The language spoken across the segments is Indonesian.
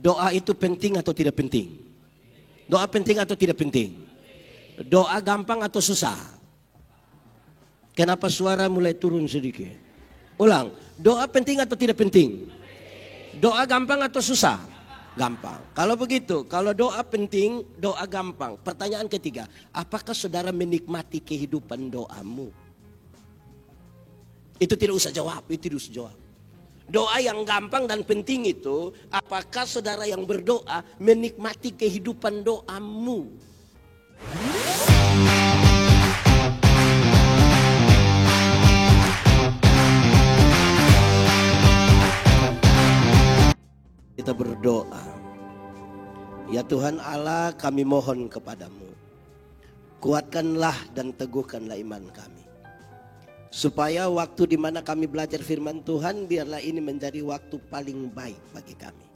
Doa itu penting atau tidak penting? Doa penting atau tidak penting? Doa gampang atau susah? Kenapa suara mulai turun sedikit? Ulang, doa penting atau tidak penting? Doa gampang atau susah? Gampang. Kalau begitu, kalau doa penting, doa gampang. Pertanyaan ketiga, apakah saudara menikmati kehidupan doamu? Itu tidak usah jawab, itu tidak usah jawab. Doa yang gampang dan penting itu, apakah saudara yang berdoa menikmati kehidupan doamu? Kita berdoa. Ya Tuhan Allah, kami mohon kepadamu, kuatkanlah dan teguhkanlah iman kami, supaya waktu di mana kami belajar firman Tuhan, biarlah ini menjadi waktu paling baik bagi kami.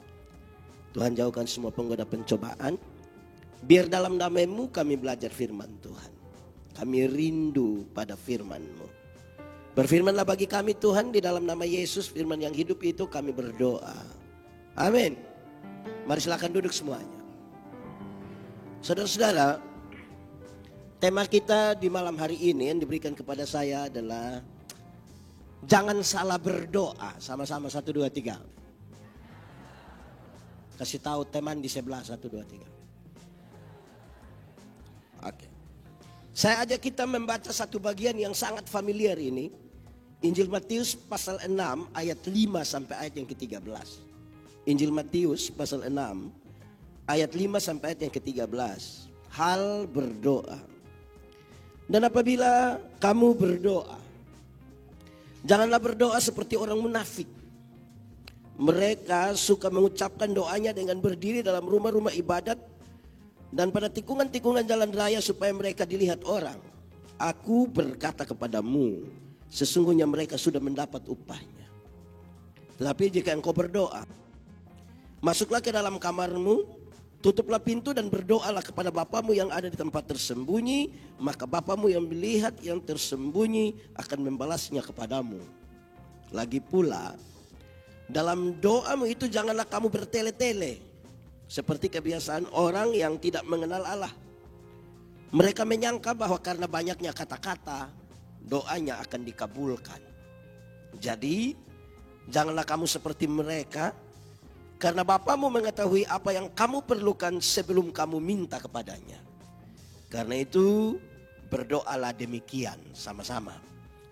Tuhan, jauhkan semua penggoda pencobaan. Biar dalam nama-Mu kami belajar firman Tuhan. Kami rindu pada firman-Mu. Berfirmanlah bagi kami Tuhan, di dalam nama Yesus, firman yang hidup itu kami berdoa. Amin. Mari silakan duduk semuanya. Saudara-saudara, tema kita di malam hari ini yang diberikan kepada saya adalah jangan salah berdoa. Sama-sama 1, 2, 3. Kasih tahu teman di sebelah 1, 2, 3. Oke. Saya ajak kita membaca satu bagian yang sangat familiar ini. Injil Matius pasal 6 ayat 5 sampai ayat yang ke-13. Injil Matius pasal 6 ayat 5 sampai ayat yang ke-13. Hal berdoa. Dan apabila kamu berdoa, janganlah berdoa seperti orang munafik. Mereka suka mengucapkan doanya dengan berdiri dalam rumah-rumah ibadat dan pada tikungan-tikungan jalan raya supaya mereka dilihat orang. Aku berkata kepadamu, sesungguhnya mereka sudah mendapat upahnya. Tetapi jika engkau berdoa, masuklah ke dalam kamarmu, tutuplah pintu dan berdoalah kepada Bapamu yang ada di tempat tersembunyi, maka Bapamu yang melihat yang tersembunyi akan membalasnya kepadamu. Lagi pula, dalam doamu itu janganlah kamu bertele-tele, seperti kebiasaan orang yang tidak mengenal Allah. Mereka menyangka bahwa karena banyaknya kata-kata, doanya akan dikabulkan. Jadi, janganlah kamu seperti mereka, karena Bapamu mengetahui apa yang kamu perlukan sebelum kamu minta kepadanya. Karena itu berdoalah demikian sama-sama.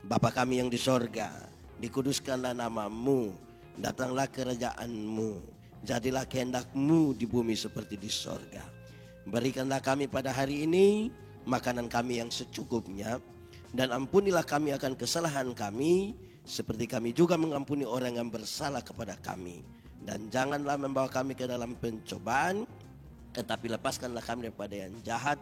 Bapa kami yang di sorga, dikuduskanlah nama-Mu, datanglah kerajaan-Mu, jadilah kehendak-Mu di bumi seperti di sorga. Berikanlah kami pada hari ini makanan kami yang secukupnya, dan ampunilah kami akan kesalahan kami, seperti kami juga mengampuni orang yang bersalah kepada kami. Dan janganlah membawa kami ke dalam pencobaan, tetapi lepaskanlah kami daripada yang jahat,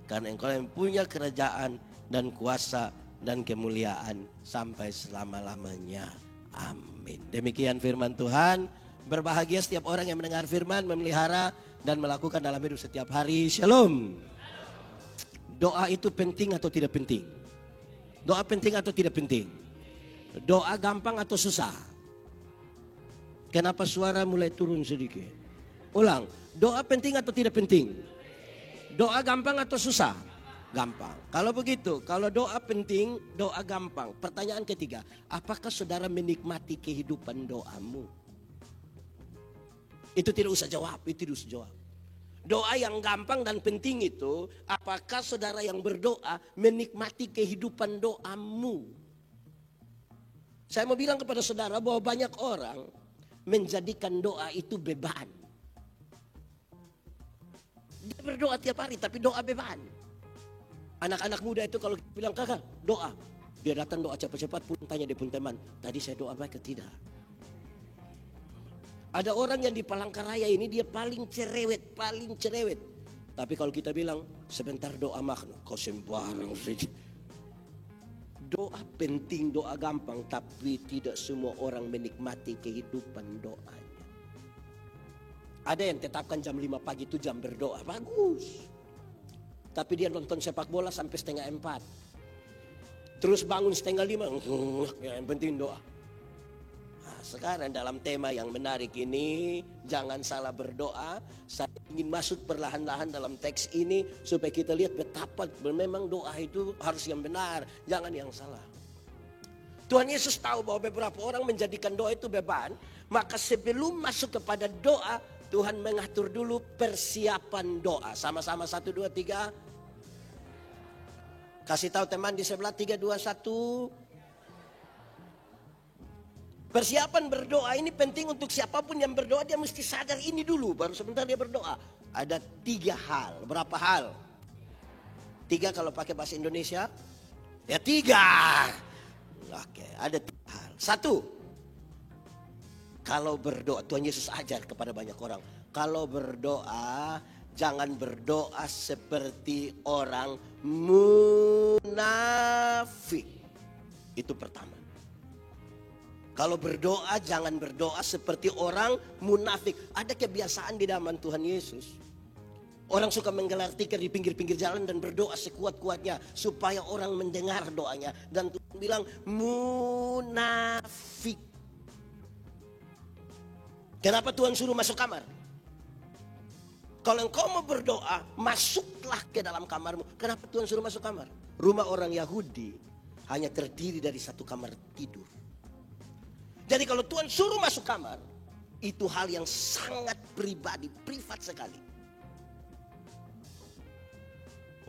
karena Engkau yang punya kerajaan dan kuasa dan kemuliaan sampai selama-lamanya. Amin. Demikian firman Tuhan. Berbahagia setiap orang yang mendengar firman, memelihara dan melakukan dalam hidup setiap hari. Shalom. Doa itu penting atau tidak penting? Doa penting atau tidak penting? Doa gampang atau susah? Kenapa suara mulai turun sedikit? Ulang, doa penting atau tidak penting? Doa gampang atau susah? Gampang. Kalau begitu, kalau doa penting, doa gampang. Pertanyaan ketiga, apakah saudara menikmati kehidupan doamu? Itu tidak usah jawab, itu tidak usah jawab. Doa yang gampang dan penting itu, apakah saudara yang berdoa menikmati kehidupan doamu? Saya mau bilang kepada saudara bahwa banyak orang menjadikan doa itu beban. Dia berdoa tiap hari tapi doa beban. Anak-anak muda itu kalau bilang kakak doa, dia datang doa cepat-cepat pun tanya dia pun teman, tadi saya doa baik atau tidak? Ada orang yang di Palangkaraya ini dia paling cerewet. Tapi kalau kita bilang sebentar doa makna, kau sembarang saja. Doa penting, doa gampang, tapi tidak semua orang menikmati kehidupan doanya. Ada yang tetapkan jam 5 pagi itu jam berdoa, bagus. Tapi dia nonton sepak bola sampai 3:30. Terus bangun 4:30, yang penting doa. Nah, sekarang dalam tema yang menarik ini, jangan salah berdoa. Saya ingin masuk perlahan-lahan dalam teks ini supaya kita lihat betapa memang doa itu harus yang benar, jangan yang salah. Tuhan Yesus tahu bahwa beberapa orang menjadikan doa itu beban, maka sebelum masuk kepada doa, Tuhan mengatur dulu persiapan doa. Sama-sama 1, 2, 3. Kasih tahu teman di sebelah 3, 2, 1. Persiapan berdoa ini penting untuk siapapun yang berdoa, dia mesti sadar ini dulu, baru sebentar dia berdoa. Ada 3 hal. Berapa hal? 3 kalau pakai bahasa Indonesia? Ya 3. Oke, ada 3 hal. 1. Kalau berdoa, Tuhan Yesus ajar kepada banyak orang. Kalau berdoa, jangan berdoa seperti orang munafik. Itu pertama. Kalau berdoa, jangan berdoa seperti orang munafik. Ada kebiasaan di zaman Tuhan Yesus. Orang suka menggelar tikar di pinggir-pinggir jalan dan berdoa sekuat-kuatnya supaya orang mendengar doanya. Dan Tuhan bilang munafik. Kenapa Tuhan suruh masuk kamar? Kalau engkau mau berdoa, masuklah ke dalam kamarmu. Kenapa Tuhan suruh masuk kamar? Rumah orang Yahudi hanya terdiri dari 1 kamar tidur. Jadi kalau Tuhan suruh masuk kamar, itu hal yang sangat pribadi, privat sekali.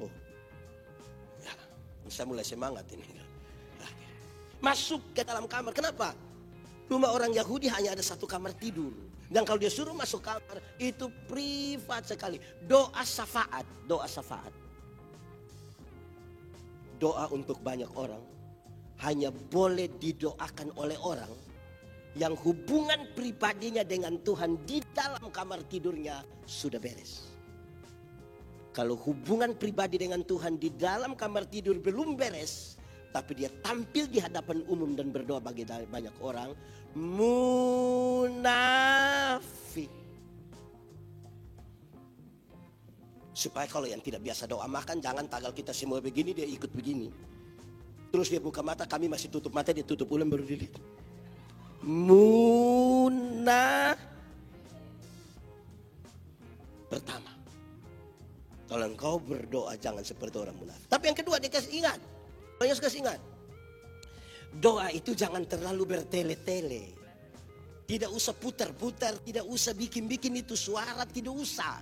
Oh, ya, saya mulai semangat ini. Masuk ke dalam kamar, kenapa? Rumah orang Yahudi hanya ada 1 kamar tidur. Dan kalau dia suruh masuk kamar, itu privat sekali. Doa syafaat, doa syafaat. Doa untuk banyak orang hanya boleh didoakan oleh orang yang hubungan pribadinya dengan Tuhan di dalam kamar tidurnya sudah beres. Kalau hubungan pribadi dengan Tuhan di dalam kamar tidur belum beres, tapi dia tampil di hadapan umum dan berdoa bagi banyak orang, munafik. Supaya kalau yang tidak biasa doa makan, jangan tagal kita semua begini, dia ikut begini. Terus dia buka mata, kami masih tutup mata, dia tutup ulang baru dilihat. Pertama, kalau engkau berdoa jangan seperti orang munafik. Tapi yang kedua dia kasih ingat, Yesus kasih ingat, doa itu jangan terlalu bertele-tele. Tidak usah putar-putar, tidak usah bikin-bikin itu suara, tidak usah.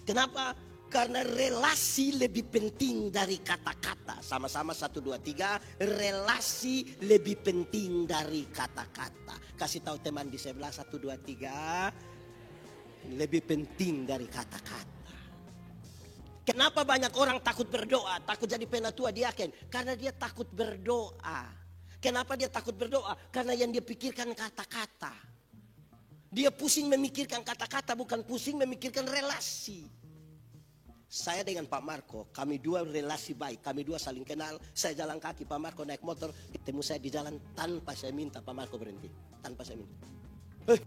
Kenapa? Karena relasi lebih penting dari kata-kata. Sama-sama 1, 2, 3. Relasi lebih penting dari kata-kata. Kasih tahu teman di sebelah 1, 2, 3. Lebih penting dari kata-kata. Kenapa banyak orang takut berdoa? Takut jadi penatua diaken? Karena dia takut berdoa. Kenapa dia takut berdoa? Karena yang dia pikirkan kata-kata. Dia pusing memikirkan kata-kata, bukan pusing memikirkan relasi. Saya dengan Pak Marco, kami dua relasi baik, kami dua saling kenal. Saya jalan kaki, Pak Marco naik motor, ketemu saya di jalan tanpa saya minta Pak Marco berhenti. Tanpa saya minta.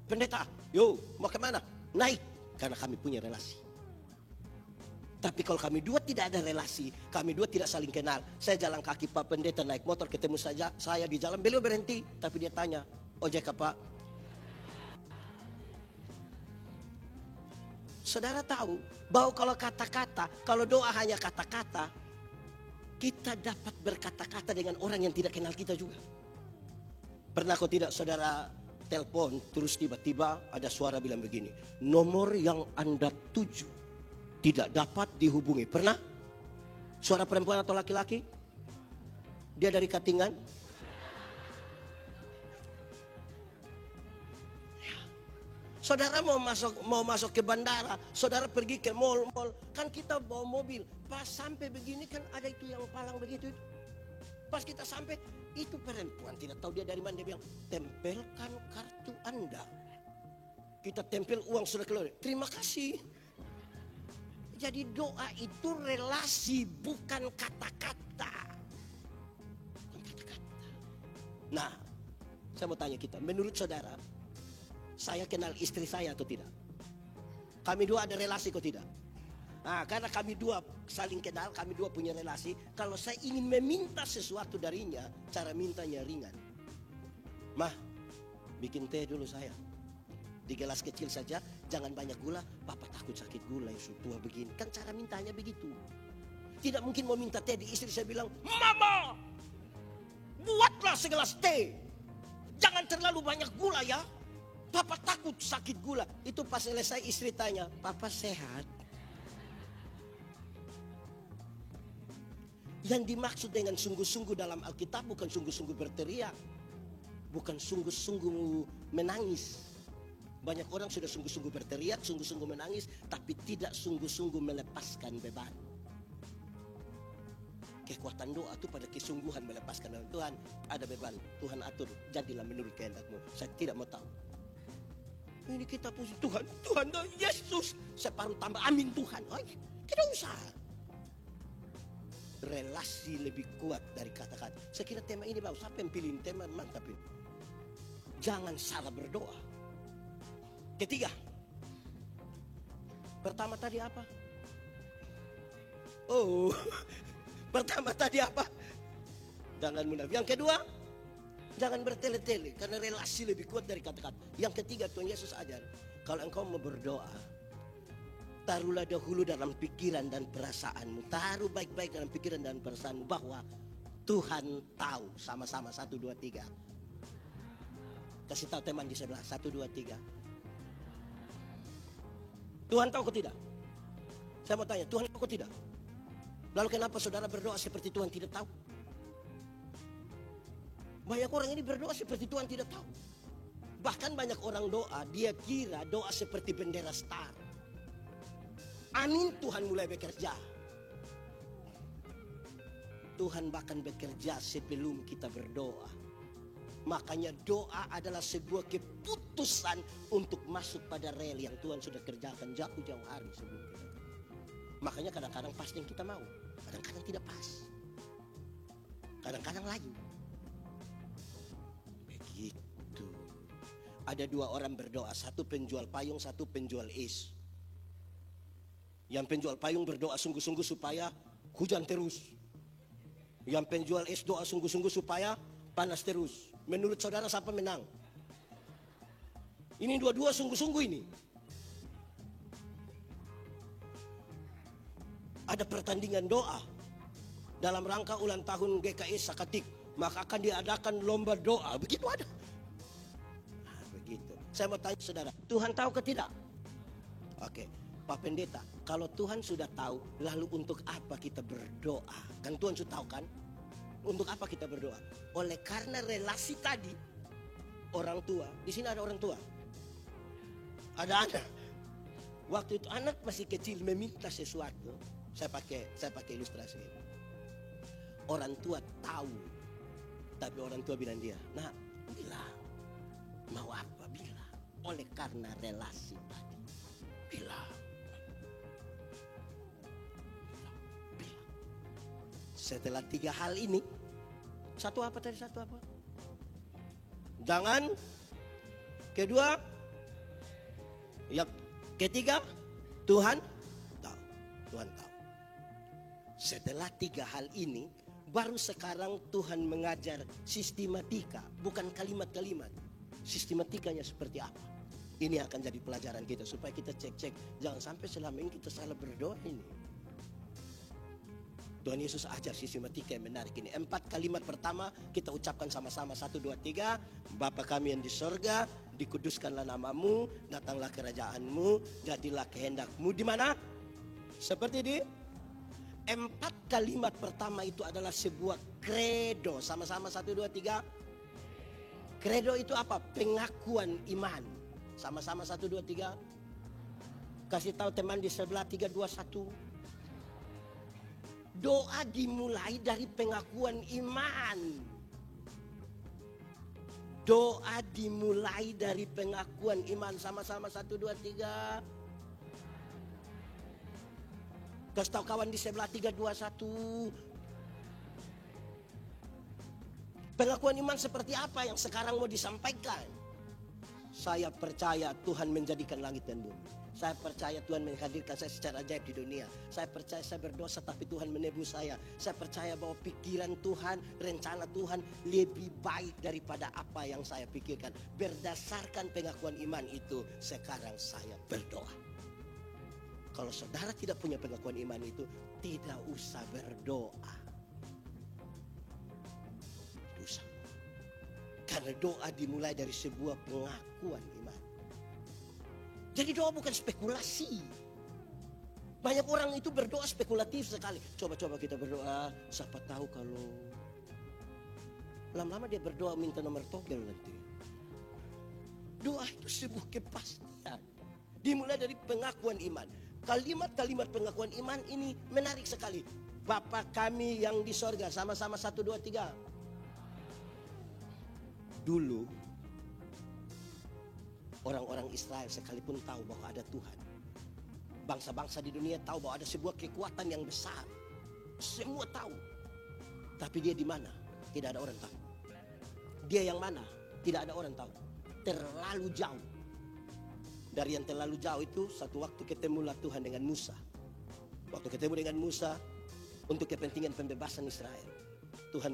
Pendeta, yo mau kemana? Naik, karena kami punya relasi. Tapi kalau kami dua tidak ada relasi, kami dua tidak saling kenal. Saya jalan kaki, Pak Pendeta naik motor, ketemu saya di jalan, beliau berhenti. Tapi dia tanya, ojek Pak? Saudara tahu bahwa kalau kata-kata, kalau doa hanya kata-kata, kita dapat berkata-kata dengan orang yang tidak kenal kita juga. Pernah kau tidak saudara telepon, terus tiba-tiba ada suara bilang begini, nomor yang Anda tuju tidak dapat dihubungi. Pernah? Suara perempuan atau laki-laki? Dia dari Katingan? Saudara mau masuk ke bandara, saudara pergi ke mall, kan kita bawa mobil. Pas sampai begini kan ada itu yang palang begitu. Pas kita sampai, itu perempuan tidak tahu dia dari mana, dia bilang, tempelkan kartu Anda. Kita tempel, uang sudah keluar. Terima kasih. Jadi doa itu relasi, bukan kata-kata. Nah, saya mau tanya kita, menurut saudara, saya kenal istri saya atau tidak? Kami dua ada relasi atau tidak? Nah, karena kami dua saling kenal, kami dua punya relasi. Kalau saya ingin meminta sesuatu darinya, cara mintanya ringan. Mah, Bikin teh dulu saya. Di gelas kecil saja, jangan banyak gula. Papa takut sakit gula yang tua begini. Kan cara mintanya begitu. Tidak mungkin mau minta teh di istri, saya bilang, Mama, buatlah segelas teh. Jangan terlalu banyak gula ya. Papa takut sakit gula. Itu pas selesai istri tanya, Papa sehat? Yang dimaksud dengan sungguh-sungguh dalam Alkitab bukan sungguh-sungguh berteriak. Bukan sungguh-sungguh menangis. Banyak orang sudah sungguh-sungguh berteriak, sungguh-sungguh menangis, tapi tidak sungguh-sungguh melepaskan beban. Kekuatan doa itu pada kesungguhan melepaskan beban. Tuhan, ada beban, Tuhan atur, jadilah menurut kehendak-Mu. Saya tidak mau tahu. Ini kita pusing, Tuhan, Yesus. Separuh tambah, amin Tuhan. Oh, tidak usah. Relasi lebih kuat dari kata-kata. Saya kira tema ini bagus. Siapa yang pilih tema mantap ini. Jangan salah berdoa. Ketiga. Pertama tadi apa? Oh. Pertama tadi apa? Jangan munafik. Yang kedua, jangan bertele-tele karena relasi lebih kuat dari kata-kata. Yang ketiga, Tuhan Yesus ajar, kalau engkau mau berdoa, taruhlah dahulu dalam pikiran dan perasaanmu. Taruh baik-baik dalam pikiran dan perasaanmu bahwa Tuhan tahu. Sama-sama 1, 2, 3. Kasih tahu teman di sebelah. 1, 2, 3. Tuhan tahu kok tidak? Saya mau tanya, Tuhan tahu kok tidak? Lalu kenapa saudara berdoa seperti Tuhan tidak tahu? Banyak orang ini berdoa seperti Tuhan tidak tahu. Bahkan banyak orang doa, dia kira doa seperti bendera star. Amin, Tuhan mulai bekerja. Tuhan bahkan bekerja sebelum kita berdoa. Makanya doa adalah sebuah keputusan untuk masuk pada rel yang Tuhan sudah kerjakan jauh-jauh hari sebelum kita. Makanya kadang-kadang pas yang kita mau, kadang-kadang tidak pas. Kadang-kadang lain. Begitu. Ada 2 orang berdoa, satu penjual payung, satu penjual es. Yang penjual payung berdoa sungguh-sungguh supaya hujan terus. Yang penjual es doa sungguh-sungguh supaya panas terus. Menurut saudara siapa menang? Ini dua-dua sungguh-sungguh ini. Ada pertandingan doa dalam rangka ulang tahun GKI Sakatik, maka akan diadakan lomba doa. Begitu ada. Nah, begitu. Saya mau tanya saudara, Tuhan tahu ke tidak? Oke, Pak Pendeta, kalau Tuhan sudah tahu, lalu untuk apa kita berdoa? Kan Tuhan sudah tahu kan? Untuk apa kita berdoa? Oleh karena relasi tadi, orang tua, di sini ada orang tua, ada anak. Waktu itu anak masih kecil meminta sesuatu, saya pakai ilustrasi ini. Orang tua tahu, tapi orang tua bilang dia, nah bilang, mau apa bilang? Oleh karena relasi tadi, bilang. Setelah 3 hal ini, satu apa tadi? Satu apa? Jangan. Kedua, yang ketiga, Tuhan tahu. Tuhan tahu. Setelah 3 hal ini, baru sekarang Tuhan mengajar sistematika, bukan kalimat-kalimat. Sistematikanya seperti apa? Ini akan jadi pelajaran kita supaya kita cek-cek. Jangan sampai selama ini kita salah berdoa ini. Tuhan Yesus ajar sistematika yang menarik ini. 4 kalimat pertama kita ucapkan sama-sama. 1, 2, 3. Bapa kami yang di sorga, dikuduskanlah namamu, datanglah kerajaanmu, jadilah kehendakmu. Di mana? Seperti di 4 kalimat pertama itu adalah sebuah kredo. Sama-sama 1, 2, 3. Kredo itu apa? Pengakuan iman. Sama-sama 1, 2, 3. Kasih tahu teman di sebelah. 3, 2, 1. Doa dimulai dari pengakuan iman. Doa dimulai dari pengakuan iman. Sama-sama 1, 2, 3. Kasih tahu kawan di sebelah. 3, 2, 1. Pengakuan iman seperti apa yang sekarang mau disampaikan? Saya percaya Tuhan menjadikan langit dan bumi. Saya percaya Tuhan menghadirkan saya secara ajaib di dunia. Saya percaya saya berdosa tapi Tuhan menebus saya. Saya percaya bahwa pikiran Tuhan, rencana Tuhan lebih baik daripada apa yang saya pikirkan. Berdasarkan pengakuan iman itu, sekarang saya berdoa. Kalau saudara tidak punya pengakuan iman itu, tidak usah berdoa. Tidak usah. Karena doa dimulai dari sebuah pengakuan iman. Jadi doa bukan spekulasi. Banyak orang itu berdoa spekulatif sekali. Coba-coba kita berdoa, siapa tahu kalau lama-lama dia berdoa minta nomor togel nanti. Doa itu sebuah kepastian. Dimulai dari pengakuan iman. Kalimat-kalimat pengakuan iman ini menarik sekali. Bapa kami yang di sorga, sama-sama 1, 2, 3. Dulu orang-orang Israel sekalipun tahu bahwa ada Tuhan. Bangsa-bangsa di dunia tahu bahwa ada sebuah kekuatan yang besar. Semua tahu. Tapi dia di mana? Tidak ada orang tahu. Dia yang mana? Tidak ada orang tahu. Terlalu jauh. Dari yang terlalu jauh itu, satu waktu ketemulah Tuhan dengan Musa. Waktu ketemu dengan Musa, untuk kepentingan pembebasan Israel. Musa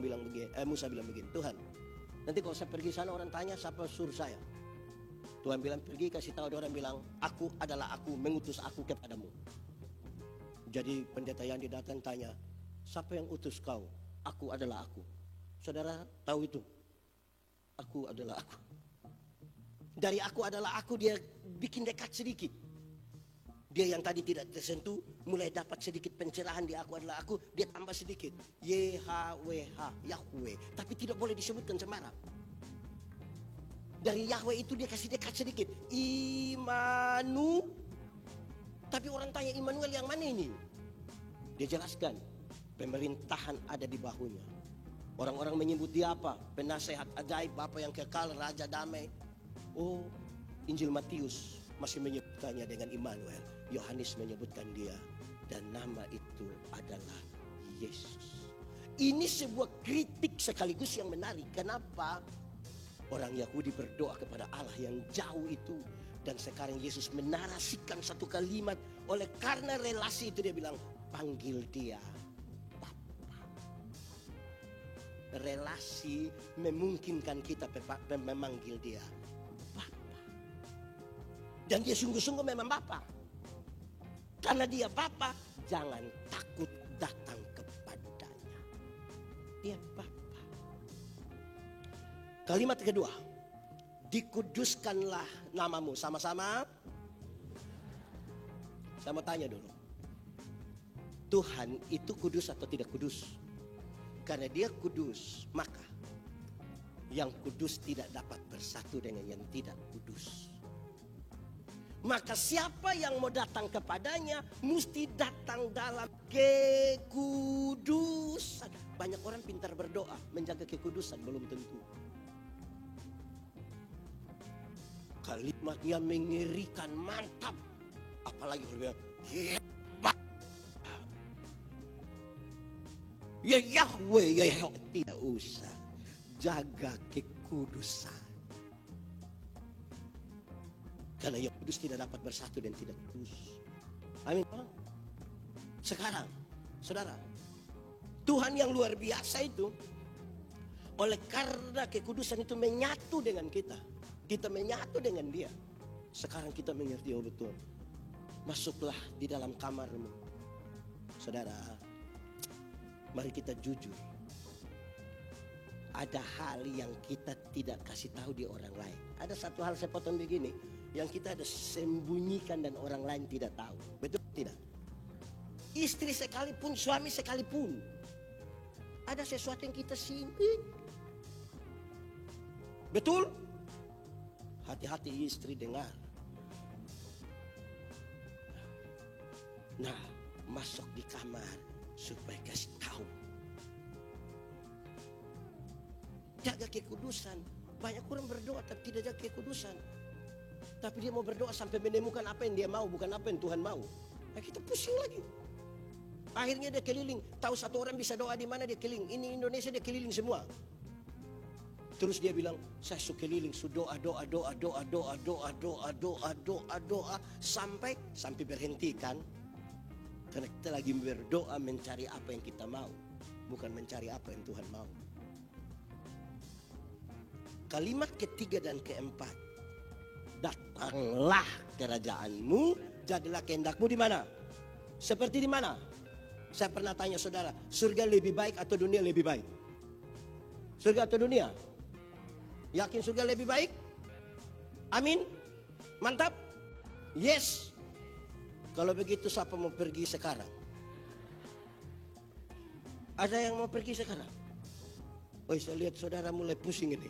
bilang begini, Tuhan, nanti kalau saya pergi sana orang tanya siapa suruh saya. Tuhan bilang pergi kasih tahu orang bilang, aku adalah aku, mengutus aku kepadamu. Jadi pendeta yang datang tanya, siapa yang utus kau? Aku adalah aku. Saudara tahu itu? Aku adalah aku. Dari aku adalah aku dia bikin dekat sedikit. Dia yang tadi tidak tersentuh mulai dapat sedikit pencerahan di aku adalah aku, dia tambah sedikit. YHWH, Yahweh. Tapi tidak boleh disebutkan sembarang. Dari Yahweh itu dia kasih dekat sedikit. Imanu. Tapi orang tanya Immanuel yang mana ini? Dia jelaskan. Pemerintahan ada di bahunya. Orang-orang menyebut dia apa? Penasehat ajaib, Bapa yang kekal, Raja damai. Oh, Injil Matius masih menyebutkannya dengan Immanuel. Yohanes menyebutkan dia. Dan nama itu adalah Yesus. Ini sebuah kritik sekaligus yang menarik. Kenapa? Orang Yahudi berdoa kepada Allah yang jauh itu. Dan sekarang Yesus menarasikan satu kalimat. Oleh karena relasi itu dia bilang, panggil dia Bapa. Relasi memungkinkan kita memanggil dia Bapa. Dan dia sungguh-sungguh memang Bapa. Karena dia Bapa, jangan takut datang kepadanya. Dia Bapa. Kalimat kedua, dikuduskanlah namamu. Sama-sama. Saya mau tanya dulu. Tuhan itu kudus atau tidak kudus? Karena dia kudus, maka yang kudus tidak dapat bersatu dengan yang tidak kudus. Maka siapa yang mau datang kepadanya mesti datang dalam kekudusan. Banyak orang pintar berdoa, menjaga kekudusan belum tentu. Kalimatnya mengerikan, mantap. Apalagi kalau hebat. Ya Yahweh, ya Yahweh. Tidak usah. Jaga kekudusan. Karena yang kudus tidak dapat bersatu dan tidak kudus. Amin. Sekarang, saudara, Tuhan yang luar biasa itu, oleh karena kekudusan itu menyatu dengan kita. Kita menyatu dengan dia. Sekarang kita mengerti, oh betul. Masuklah di dalam kamarmu. Saudara, mari kita jujur. Ada hal yang kita tidak kasih tahu di orang lain. Ada satu hal saya potong begini, yang kita ada sembunyikan dan orang lain tidak tahu. Betul tidak? Istri sekalipun, suami sekalipun, ada sesuatu yang kita simpan. Betul? Hati-hati istri dengar. Nah, masuk di kamar supaya kasih tahu. Jaga kekudusan. Banyak orang berdoa tapi tidak jaga kekudusan. Tapi dia mau berdoa sampai menemukan apa yang dia mau, bukan apa yang Tuhan mau. Nah, kita pusing lagi. Akhirnya dia keliling. Tahu satu orang bisa doa di mana dia keliling. Ini Indonesia dia keliling semua. Terus dia bilang, saya suka keliling, doa, sampai berhenti kan. Karena kita lagi berdoa mencari apa yang kita mau, bukan mencari apa yang Tuhan mau. Kalimat ketiga dan keempat, datanglah kerajaanmu, jadilah kehendakmu di mana? Seperti di mana? Saya pernah tanya saudara, surga lebih baik atau dunia lebih baik? Surga atau dunia? Yakin surga lebih baik? Amin? Mantap? Yes. Kalau begitu siapa mau pergi sekarang? Ada yang mau pergi sekarang? Oh, saya lihat saudara mulai pusing ini.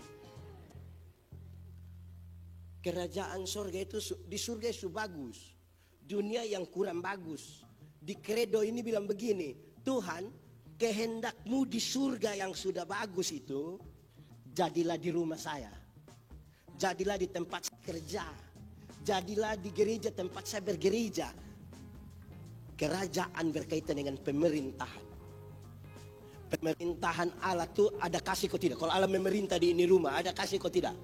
Kerajaan surga itu, di surga itu bagus. Dunia yang kurang bagus. Di kredo ini bilang begini, Tuhan, kehendakmu di surga yang sudah bagus itu, jadilah di rumah saya. Jadilah di tempat saya kerja. Jadilah di gereja tempat saya bergereja. Kerajaan berkaitan dengan pemerintahan. Pemerintahan Allah itu ada kasih kok tidak? Kalau Allah memerintah di ini rumah, ada kasih kok tidak?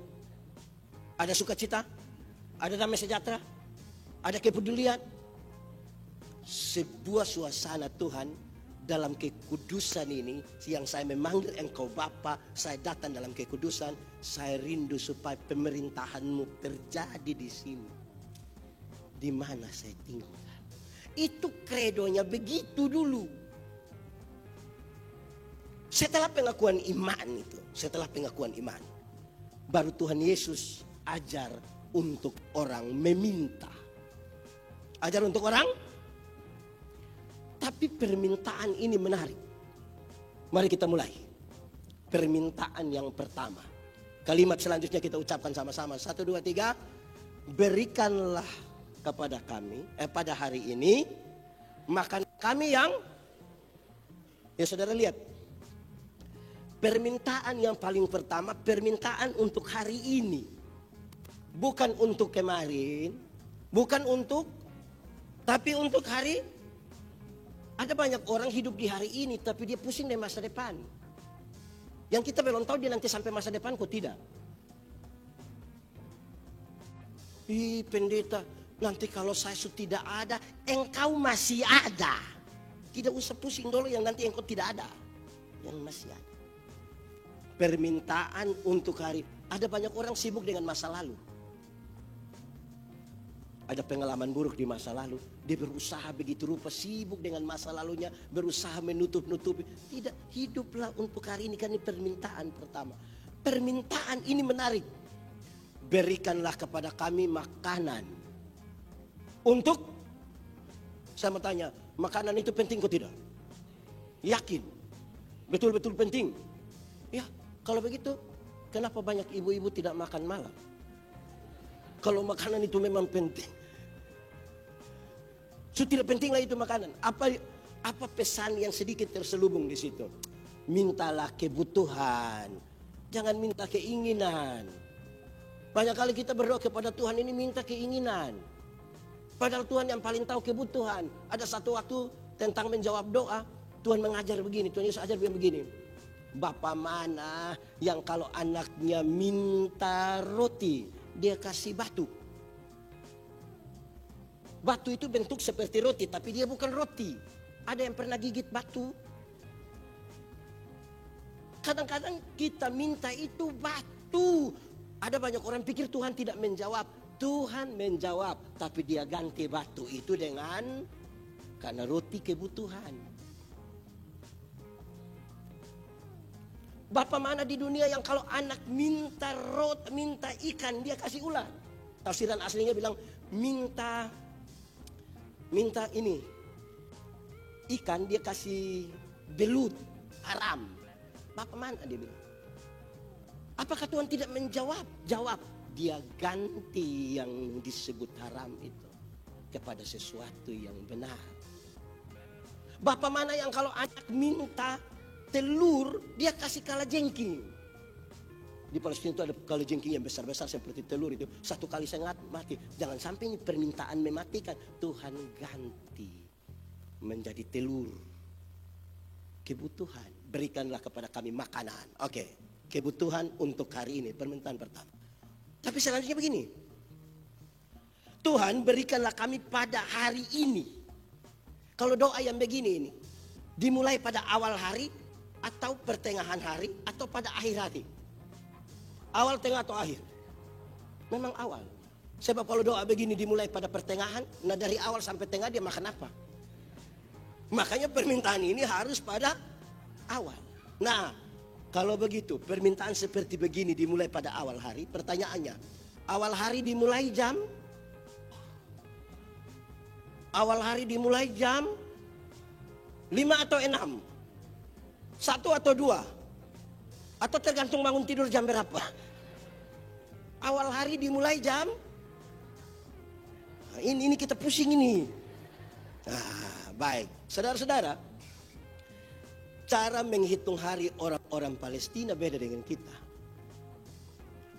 Ada sukacita? Ada damai sejahtera? Ada kepedulian? Sebuah suasana Tuhan dalam kekudusan ini, yang saya memanggil engkau Bapa, saya datang dalam kekudusan, saya rindu supaya pemerintahanmu terjadi di sini. Di mana saya tinggal. Itu kredonya begitu dulu. Setelah pengakuan iman itu, baru Tuhan Yesus ajar untuk orang meminta. Ajar untuk orang. Tapi permintaan ini menarik. Mari kita mulai. Permintaan yang pertama. Kalimat selanjutnya kita ucapkan sama-sama. 1, 2, 3. Berikanlah kepada kami, pada hari ini, makan kami yang, ya saudara lihat. Permintaan yang paling pertama, permintaan untuk hari ini. Bukan untuk kemarin, bukan untuk, tapi untuk hari. Ada banyak orang hidup di hari ini, tapi dia pusing dengan masa depan. Yang kita belum tahu dia nanti sampai masa depan kok tidak. Pendeta, nanti kalau saya sudah tidak ada, engkau masih ada. Tidak usah pusing dulu yang nanti engkau tidak ada, yang masih ada. Permintaan untuk hari. Ada banyak orang sibuk dengan masa lalu. Ada pengalaman buruk di masa lalu. Dia berusaha begitu rupa, sibuk dengan masa lalunya, berusaha menutup-nutupi. Tidak, hiduplah untuk hari ini, kan ini permintaan pertama. Permintaan ini menarik. Berikanlah kepada kami makanan. Untuk, saya mau tanya, makanan itu penting kok tidak? Yakin? Betul-betul penting? Ya, kalau begitu, kenapa banyak ibu-ibu tidak makan malam? Kalau makanan itu memang penting. Tidak pentinglah itu makanan. Apa pesan yang sedikit terselubung di situ? Mintalah kebutuhan. Jangan minta keinginan. Banyak kali kita berdoa kepada Tuhan ini minta keinginan. Padahal Tuhan yang paling tahu kebutuhan. Ada satu waktu tentang menjawab doa, Tuhan mengajar begini. Tuhan Yesus ajar begini. Bapa mana yang kalau anaknya minta roti, dia kasih batu. Batu itu bentuk seperti roti, tapi dia bukan roti. Ada yang pernah gigit batu? Kadang-kadang kita minta itu batu. Ada banyak orang pikir Tuhan tidak menjawab. Tuhan menjawab, tapi dia ganti batu itu dengan karena roti kebutuhan. Bapak mana di dunia yang kalau anak minta minta ikan dia kasih ular? Tafsiran aslinya bilang minta ini ikan dia kasih belut haram. Bapak mana dia bilang? Apakah Tuhan tidak menjawab? Jawab, dia ganti yang disebut haram itu kepada sesuatu yang benar. Bapak mana yang kalau anak minta telur, dia kasih kalajengking. Di Palestina itu ada kalajengking yang besar-besar seperti telur itu. Satu kali saya mati. Jangan sampai ini permintaan mematikan. Tuhan ganti menjadi telur. Kebutuhan. Berikanlah kepada kami makanan. Oke. kebutuhan untuk hari ini, permintaan pertama. Tapi selanjutnya begini, Tuhan berikanlah kami pada hari ini. Kalau doa yang begini ini, dimulai pada awal hari, atau pertengahan hari, atau pada akhir hari. Awal, tengah, atau akhir? Memang awal. Sebab kalau doa begini dimulai pada pertengahan, nah dari awal sampai tengah dia makan apa? Makanya permintaan ini harus pada awal. Nah, kalau begitu permintaan seperti begini dimulai pada awal hari, pertanyaannya, awal hari dimulai jam? Awal hari dimulai jam 5 atau 6? 1 atau 2? Atau tergantung bangun tidur jam berapa? Awal hari dimulai jam? Nah, ini kita pusing ini. Nah, baik. Saudara-saudara, cara menghitung hari orang-orang Palestina beda dengan kita.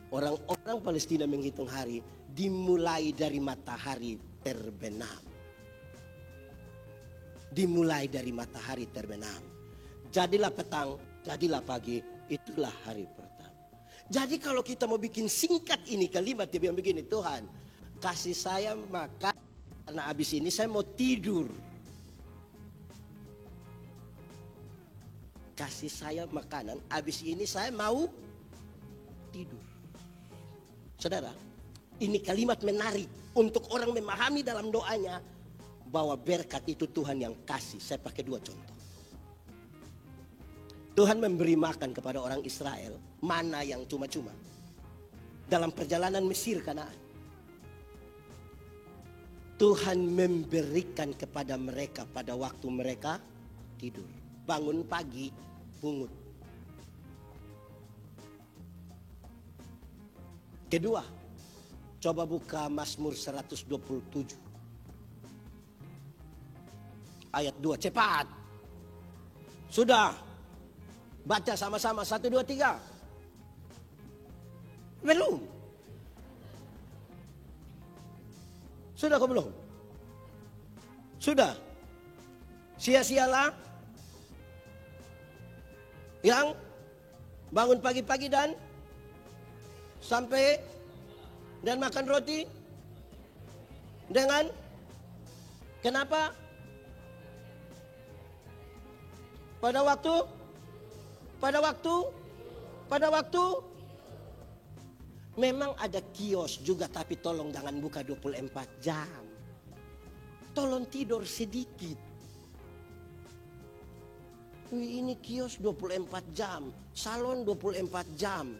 Orang-orang Palestina menghitung hari dimulai dari matahari terbenam. Dimulai dari matahari terbenam. Jadilah petang, jadilah pagi, itulah hari pertama. Jadi kalau kita mau bikin singkat ini kalimat dia bilang begini, Tuhan kasih saya makan karena habis ini saya mau tidur. Kasih saya makanan, habis ini saya mau tidur. Saudara, ini kalimat menarik untuk orang memahami dalam doanya bahwa berkat itu Tuhan yang kasih. Saya pakai 2 contoh. Tuhan memberi makan kepada orang Israel mana yang cuma-cuma dalam perjalanan Mesir Kanaan. Tuhan memberikan kepada mereka pada waktu mereka tidur. Bangun pagi, pungut. Kedua, coba buka Mazmur 127. Ayat 2, cepat. Sudah. Baca sama-sama, 1, 2, 3. Belum. Sudah kok belum? Sudah. Sia-sialah yang bangun pagi-pagi dan sampai dan makan roti dengan kenapa? Pada waktu memang ada kios juga, tapi tolong jangan buka 24 jam. Tolong tidur sedikit. Ini kios 24 jam, salon 24 jam,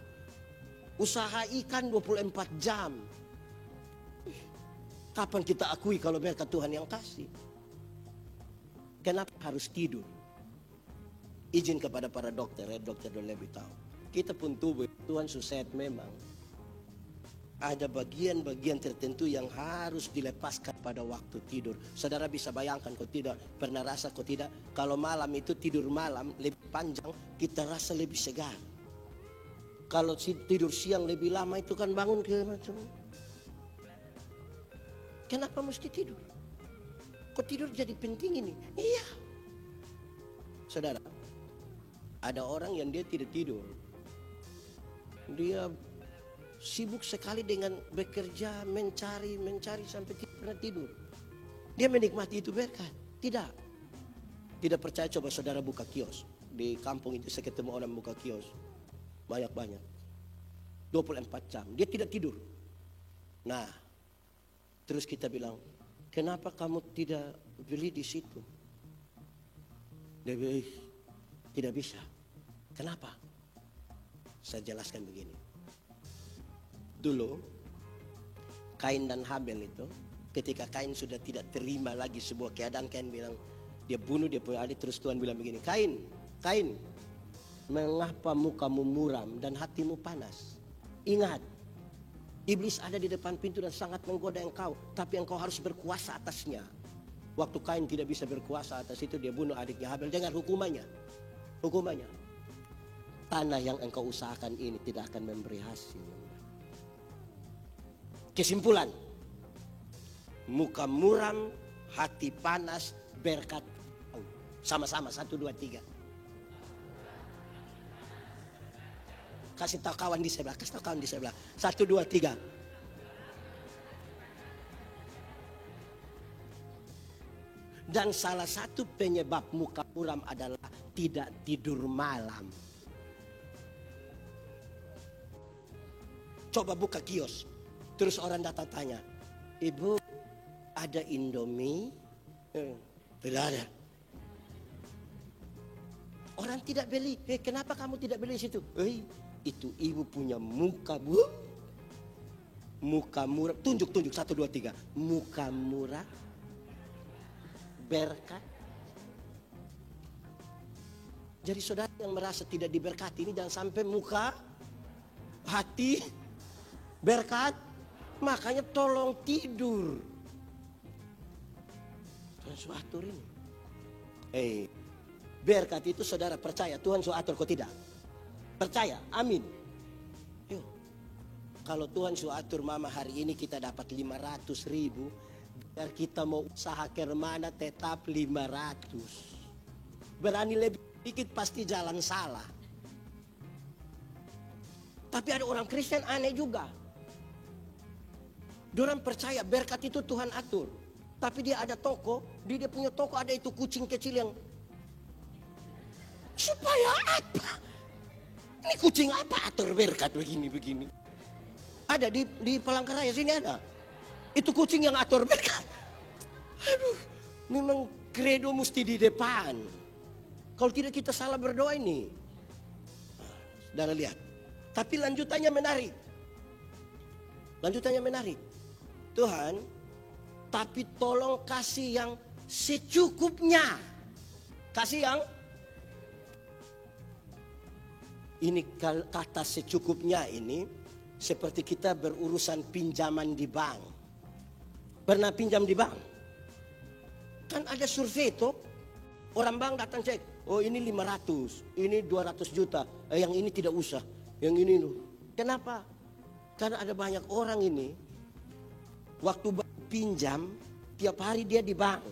usaha ikan 24 jam. Kapan kita akui kalau berkat Tuhan yang kasih? Kenapa harus tidur? Izin kepada para dokter, dokter dulu lebih tahu. Kita pun tubuh, Tuhan suset memang. Ada bagian-bagian tertentu yang harus dilepaskan pada waktu tidur. Saudara bisa bayangkan kok tidak, pernah rasa kok tidak, kalau malam itu tidur malam lebih panjang, kita rasa lebih segar. Kalau tidur siang lebih lama itu kan bangun ke macam. Kenapa mesti tidur? Kok tidur jadi penting ini? Iya. Saudara, ada orang yang dia tidak tidur. Dia sibuk sekali dengan bekerja, mencari sampai tidak pernah tidur. Dia menikmati itu berkat? Tidak. Tidak percaya, coba saudara buka kios. Di kampung itu saya ketemu orang buka kios. Banyak-banyak. 24 jam. Dia tidak tidur. Nah, terus kita bilang, kenapa kamu tidak beli di situ? Dia bilang, tidak bisa. Kenapa? Saya jelaskan begini. Dulu Kain dan Habel itu, ketika Kain sudah tidak terima lagi sebuah keadaan, Kain bilang dia bunuh dia punya adik. Terus Tuhan bilang begini, Kain, mengapa mukamu muram dan hatimu panas? Ingat, iblis ada di depan pintu dan sangat menggoda engkau, tapi engkau harus berkuasa atasnya. Waktu Kain tidak bisa berkuasa atas itu, dia bunuh adiknya Habel. Dengar hukumannya. Tanah yang engkau usahakan ini tidak akan memberi hasil. Kesimpulan, muka muram, hati panas, berkat. Sama-sama, 1, 2, 3. Kasih tahu kawan di sebelah. Kasih tahu kawan di sebelah. 1, 2, 3. Dan salah satu penyebab muka muram adalah tidak tidur malam. Coba buka kios. Terus orang datang tanya, Ibu ada Indomie? Tidak ada. Orang tidak beli. Kenapa kamu tidak beli situ? Itu ibu punya muka, Bu. Muka murah. Tunjuk 1, 2, 3. Muka murah. Berkat. Jadi saudara yang merasa tidak diberkati ini jangan sampai muka, hati, berkat. Makanya tolong tidur. Tuhan sudah atur ini. Berkat itu saudara percaya Tuhan sudah atur kok tidak? Percaya, amin. Yuk. Kalau Tuhan sudah atur mama hari ini kita dapat 500.000. Biar kita mau usaha ke mana tetap 500. Berani lebih dikit pasti jalan salah. Tapi ada orang Kristen aneh juga. Dorang percaya berkat itu Tuhan atur. Tapi dia ada toko, di dia punya toko ada itu kucing kecil yang supaya apa? Ini kucing apa atur berkat begini-begini? Ada di Palangkaraya sini ada. Itu kucing yang atur berkat. Aduh, memang kredo mesti di depan. Kalau tidak kita salah berdoa ini. Saudara lihat. Tapi lanjutannya menarik. Lanjutannya menarik. Tuhan, tapi tolong kasih yang secukupnya. Kasih yang ini kata secukupnya ini seperti kita berurusan pinjaman di bank. Pernah pinjam di bank? Kan ada survei tuh. Orang bank datang cek. Oh ini 500, ini 200 juta. Yang ini tidak usah. Yang ini. Kenapa? Karena ada banyak orang ini. Waktu pinjam, tiap hari dia di bank.